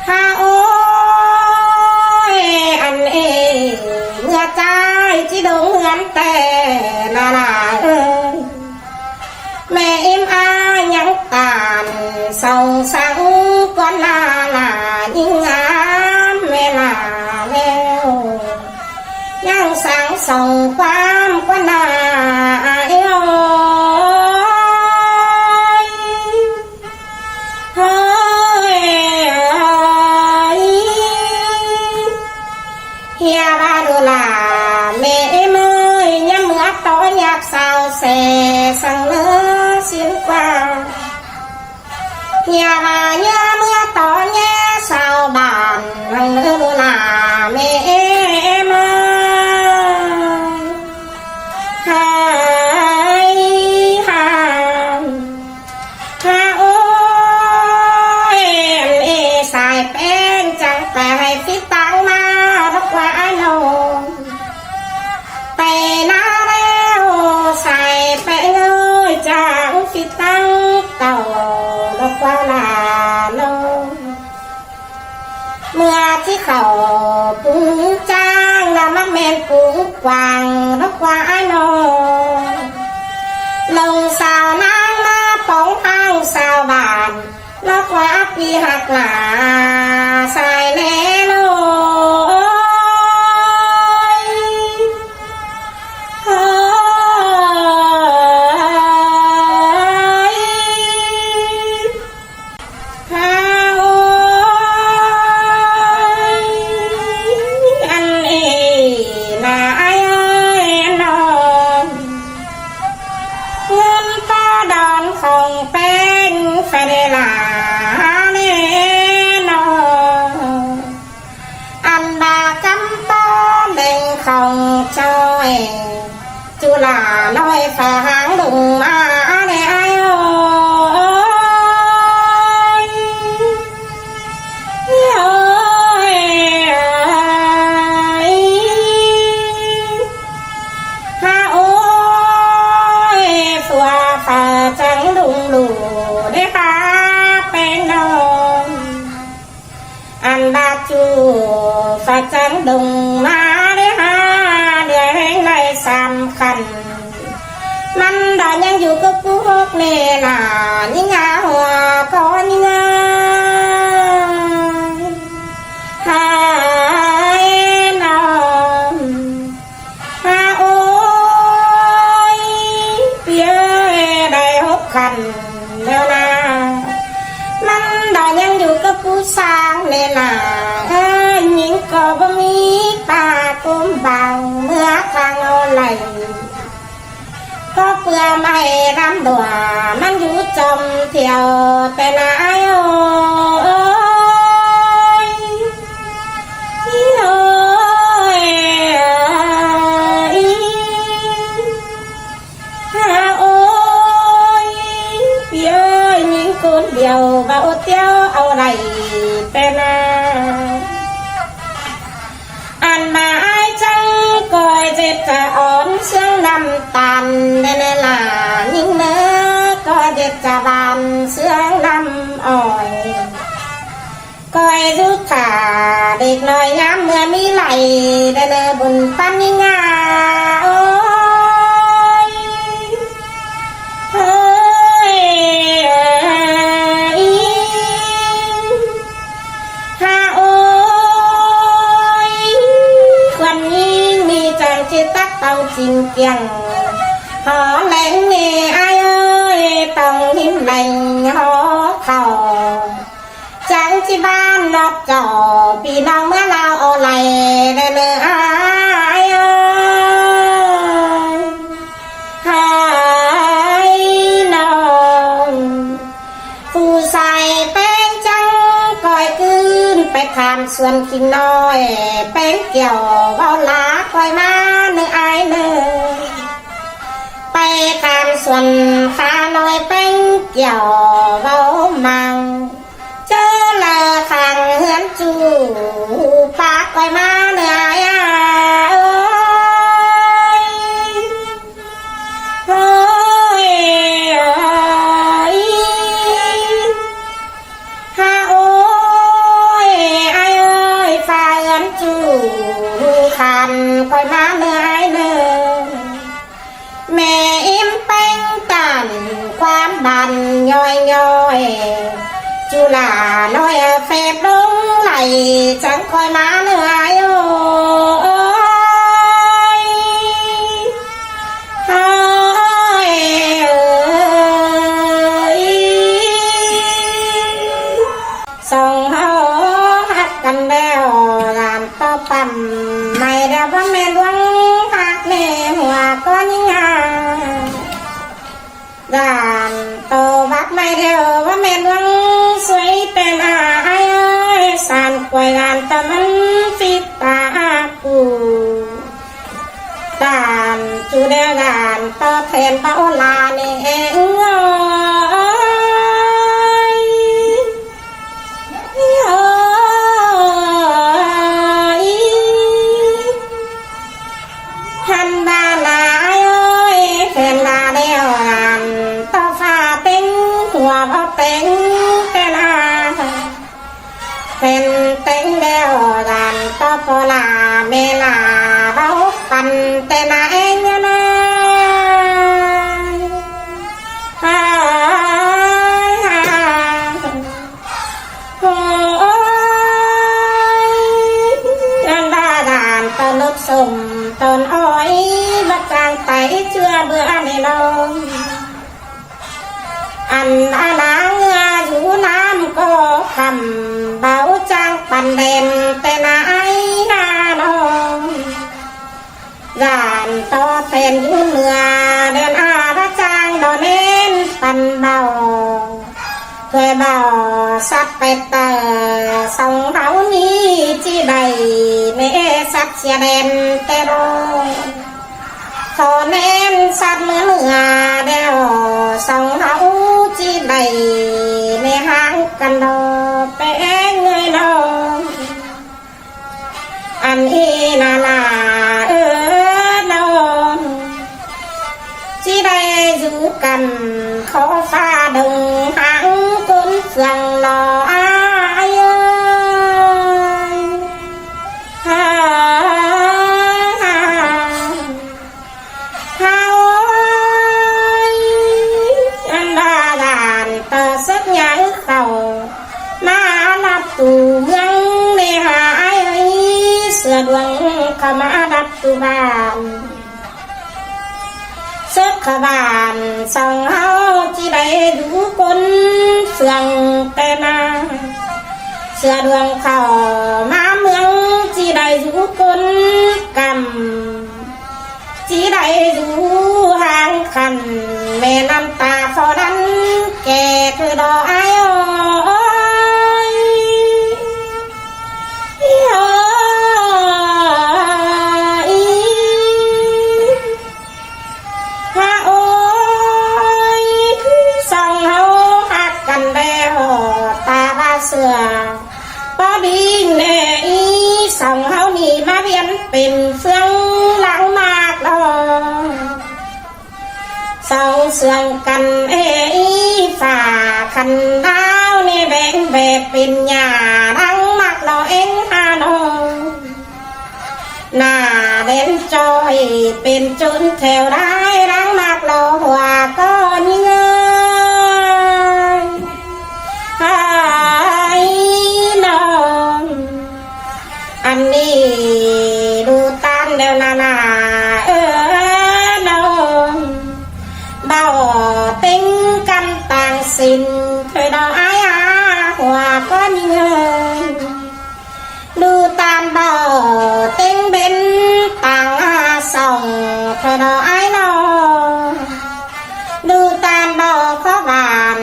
ข้าโอ้ยอันเอเมื่อใจที่ดงเหือนแต่นาลาเอ้ยแม่เอ็มอายังตานส่องสังก้อนลาลายิ่งงามเวลาแล้วยังสังส่องความก้อนลาเอ้ยเฮ้ยเฮียบาดูลาแม่เมื่อยยังเมื่อตอนอยากสาวเสสังเลือสิ้นกว่าเฮียบาเนี่ยเมื่อตอนแย่สาวบ้านหังเลือดูลาแม่เมื่อยหายหายหาโอ้ยเอสายแป้งจังแต่ให้ฟิตตังมารักว่าโนไปนาแล้วใส่ไปเลยจากฟิตตังเต่ารักว่าลาโนเมื่อที่เขาปุ้งจ้างแล้วมักแมนปุ้งกวางรักว่าโนลงสาวนางมาป้องห้างสาวบ้านรักว่าปีหักหลาใส่แน่โลของเป็นเฟเดลาเนนอันดากำต้นเด่งของจอยจุฬาลอยฝางดุงมาเนไอโฝ่าจังดุงลูได้ปาเป็นนมอันบาจูฝ่าจังดุงมาได้หาเดือแห่งในสำคัญมันดอนยังอยู่กับพวกเนล่ะยิ่งอาหัวก้อนยิ่งหายนมหาโอ้ยเปียคันแล้วนะมันดอนยังอยู่กับผู้สร้างเลยล่ะหญิงก็บ่มีปากก้มเบาเมื่อทางเอาไหลก็เพื่อไม่รำดัวมันอยู่จมเที่ยวแต่นายโอ้ยโอ้ยคนเดียวเบาเตี้ยวเอาไรแต่นาอันมาไอ้จังก้อยเจ็บจะอ่อนเสียงน้ำตาลแน่ๆล่ะยิ่งเนื้อก้อยเจ็บจะบานเสียงน้ำอ่อยก้อยทุกขาเด็กน้อยย้ำเมื่อมีไหลได้เนื้อบุญปันยิ่งาโอ้ยตักเต่าจริงเกียงหอแหลงเน่ไอ้เอ้ยต้องหิมแหลงหอเข่าจังที่บ้านนอกจอพี่น้องเมื่อเราเอาไหลได้เลยไอ้เอ้ยหายนองผู้ใส่แป้งจังก้อยคืนไปทำส่วนกินน้อยแป้งเกี่ยวเบาลาก้อยมาเนื้อไอเนื้อไปตามส่วนขาน้อยแป้งเกี่ยวเบามังเจอละขังเฮือนจูปากก้อยมาเนื้อไอเอ้ยฮาโอ้ย ฉันคอยมาเหนื่อยโอ้ยเฮ้ยส่งเฮาฮักกันแล้วงานต่อปั๊มไม่ได้ว่าแม่หลวงหักแม่หัวก็ยิ่งหางานโตบักไม่เดียวว่าแม่หลวงสวยเป็นอายสานกวยงานแต่มันฟิตตากูการจูเดียงานต่อแทนพระโอลานี่เองฮันบาลาแฟนลาเดียวงานต่อฟ้าเต็งหัวพ่อเต็งเป็นอาเป็นเต็งเดียวกันต่อพอลาเมลาเบาปันแต่นาเองนะโอ้ยยันดาดานตอนลุกสมตอนอ้อยบัดจางไตเชื่อเบื่อในลมอันอาณาเงืออยู่น้ำก็คำเบาจางปันเด่นแต่นายนาลงงานต่อเต้นอยู่เมื่อเดินอาพระจางดอนเน้นปันเบาเคยเบาสับไปเตอสองเท้านี้จีใบเมสับเสียเด่นแต่โรขอเน้นสัตว์เมื่อเดียวสองเท้าจีใบในห้างกันดอเป้งเงยนองอันอีนาลานองจีได้อยู่กันขอฟ้าดงหางก้นเฟืองรออายมาลับตูเมืองในหายเสือดวงเข้ามาดับตูบ้านเสือขบานส่องเฮาที่ได้ดูคนเฟืองแต่นาเสือดวงเข้ามาเมืองที่ได้ดูคนกำที่ได้ดูห่างคันแม่น้ำตาฟอดันแก่คือดอกไอ้เสือพอดีแน่อีสองเฮานี่มาเวียนเป็นเฟืองหลังมากลองสองเสืองกันอีฝ่าคันดาวนี่แบ่งแบบเป็นหญ้าดังมากลอเอ็งฮานองหน้าเด่นจอยเป็นจุนแถวได้ดังมากลอหัวก็เงยอันนี้ดูตามเดวนาน้องเบาเต็งกันต่างสินเคยดอกไอ้หัวก็เงินดูตามเบาเต็งเบนต่างส่องเคยดอกไอ้น้องดูตามเบาข้อบาน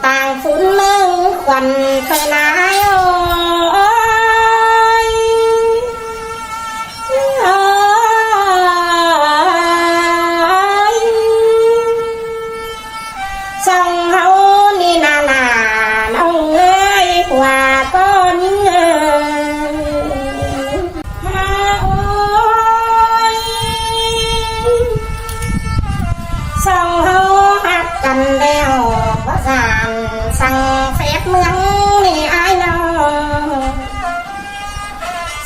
ต่างฝุ่นเมืองควันเคยนาย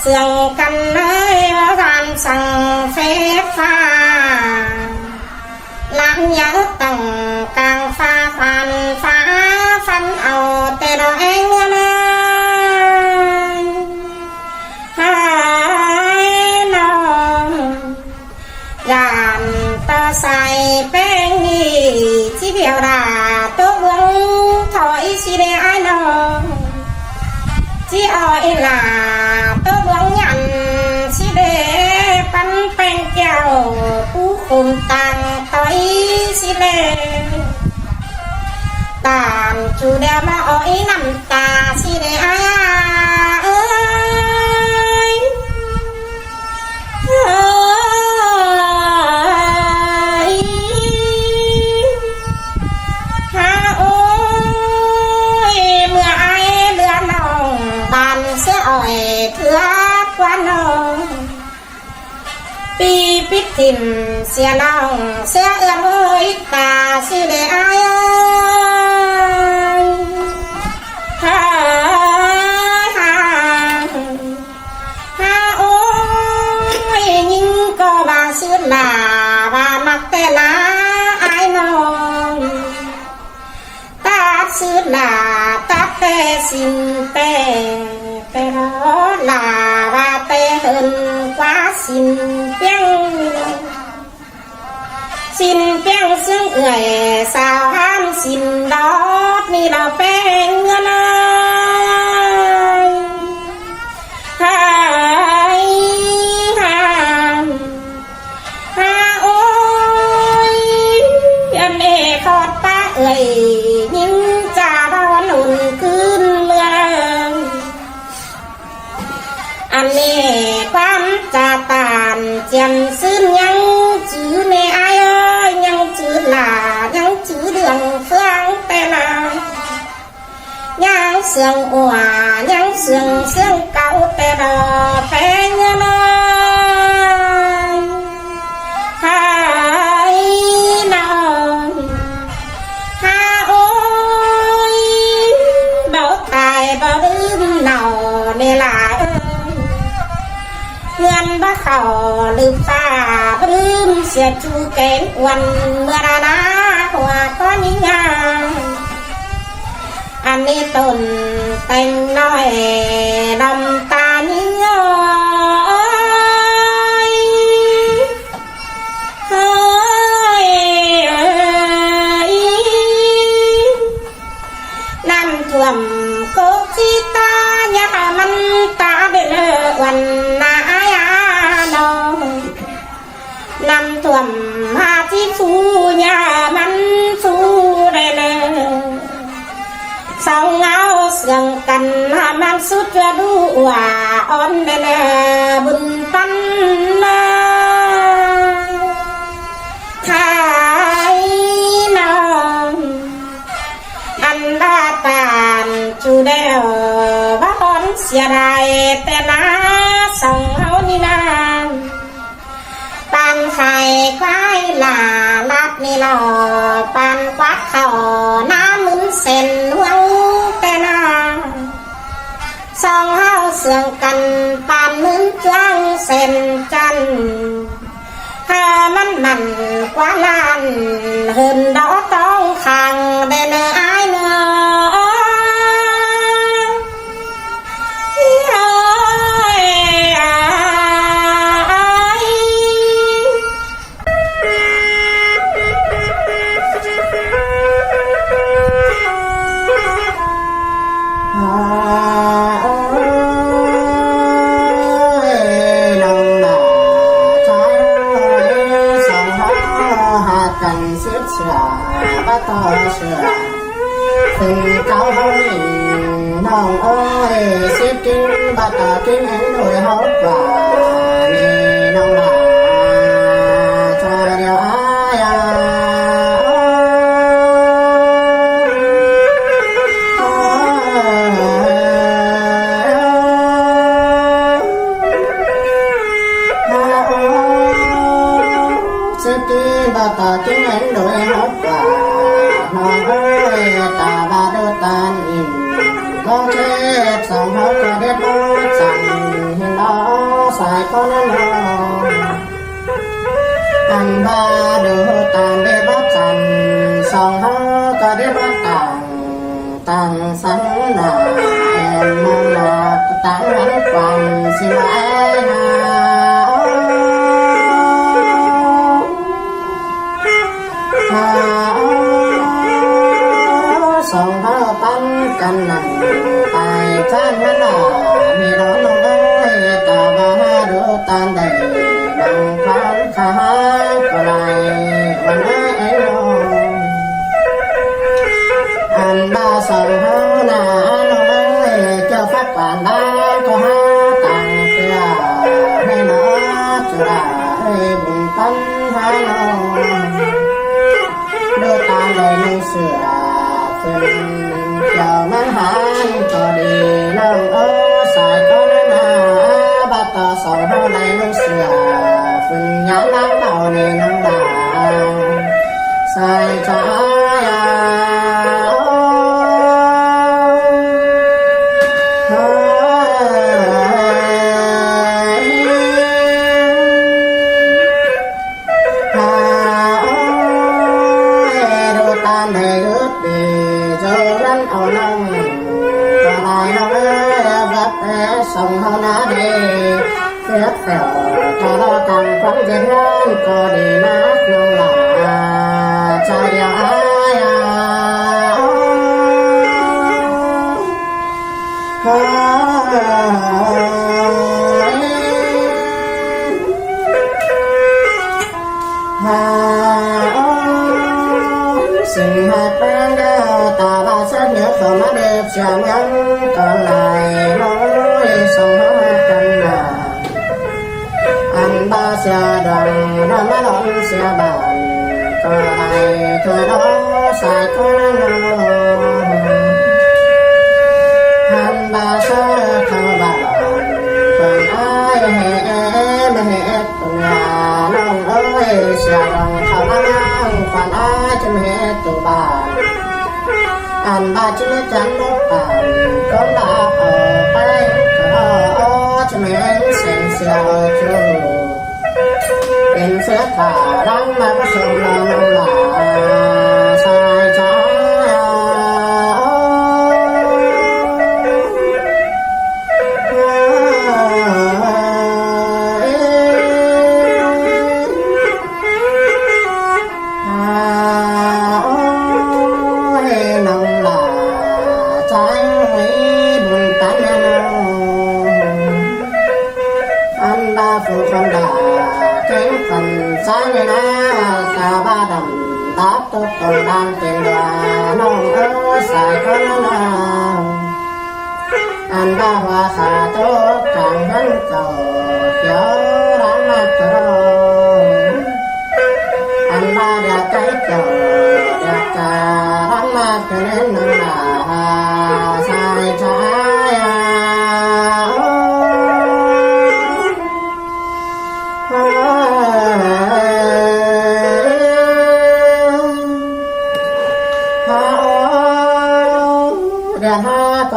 เสื่องกันเลยว่าการสั่งเฟฟ้าล้างยาตั้งกลางฟ้าฟันเอาแต่เราเองนะ chỉ ơi là tôi buông nhận chỉ để bắn bèn kẹo cú cùng tàng tới chỉ để tàn chủ đeo mà ôi nằm ta chỉ để ai ơi ha ôi mưa ai lửa lòng bàn sẽ ỏi thưa quá nồng pi bít tìm xe lòng xe ươm ơi ta chỉ để ai ơi ha ha ha ôi nhưng có bà xưa là bà mặc tê lá ai nồng ta xưa là ta tê xin tê tê đó là bà tê hơn quá xin tiếng xương người sao ham xin đó ni là bên ngân ơi hai ha ôi em ê khót ta ơi nhưng cha đó nụn cơn mưa anh ê quan cha tàn chèn xương nhăng chứ nè ai ơi nhăng chứ là nhăng chứ đường phương tê nào nhăng xương òa nhăng xương xương cao tê đò phê nhân ơi hai nào ha ôi bảo tài bảo đêm nào nè là ngân bác khẩu lưu pha bướm xe chu kén quần mưa đà đá hòa có những ngang anh đi tồn tình nói đồng ta những nam thuầm cố chi ta nhà măng ta để lỡ quần năm thuầm hà chi phu nhà mắn phu đây nè song áo sườn cành hà man sút ra đu hòa on đây nè bùn pan thái nào anh đã tàn chủ đeo bác con xia đài tên á song áo đi nam bàn khai quái là lát ni lò bàn quát khẩu ná muốn sen huống tê na song hao sườn cằn bàn muốn choang sen chân hà mắn mặn quá lan hơn đó tông khang đền ai nữa tình cao hôi nòng ơi xếp kinh bà ta kinh nồi hốt và nì nòng là cho điều ai xếp kinh bà ta kinh nồi hốt và nòng ơi ta ba đô tan con chép sòng hốt và đẹp bó chẳng hình đó xài con nó anh ba đô tan đẹp bó chẳng sòng hốt và đẹp bó tàng tàng sẵn là em mong là tàng hắn quàng xin lãi sòng hốt tan cần nằm tài chan nó ก็หาต่างเพื่อให้น้อจุฬาบุญปันหาน้องดูตาเลยในเสือขึ้นเกี่ยวมันหานก็ดีน้องสายก็นาบัตรสองเท่าในเสือขึ้นยามล้างเต่าในน้ำดาใส่ใจsông hao ná đê phép phèo cho nó càng quăng dệt ngon có đi nát nông là cha điều ai sinh hạt ban đào ta ba sát nhớ không mắt đẹp chạm ngắn còn lại nói sông hoa trăng là anh ba xe đoàn nó má đón xe bàn có ai thôi đó xài có năng anh ba xe thằng bạn còn ai hệ cùng nhà nông ơi xe đoàn thằng ngang còn ai chấm hết tụ bàn anh ba chấm hết chắn nước bàn con đã ở bay cho mình xem xeo chú bên phía thả đang mà có sông là sai trái phụ không đà cánh phần sáng như ná ta ba đầm đáp tốt còn đang tiền đoà nông ơ xài con nào anh ba hoa khả tốt càng gắn cầu kéo đáng mặt rồi anh ba đẹp cái cầu đẹp cả đáng mặt nên nông là sai trái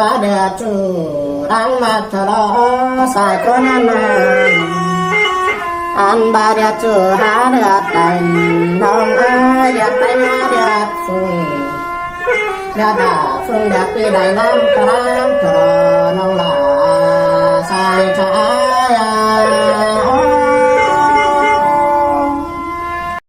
quá đẹp chủ đang mặt thở đó xài con anh ba đẹp chủ há đẹp đành nông ơi đẹp tay há đẹp phùng đẹp đà phùng đẹp đi đại nam cả thở nông là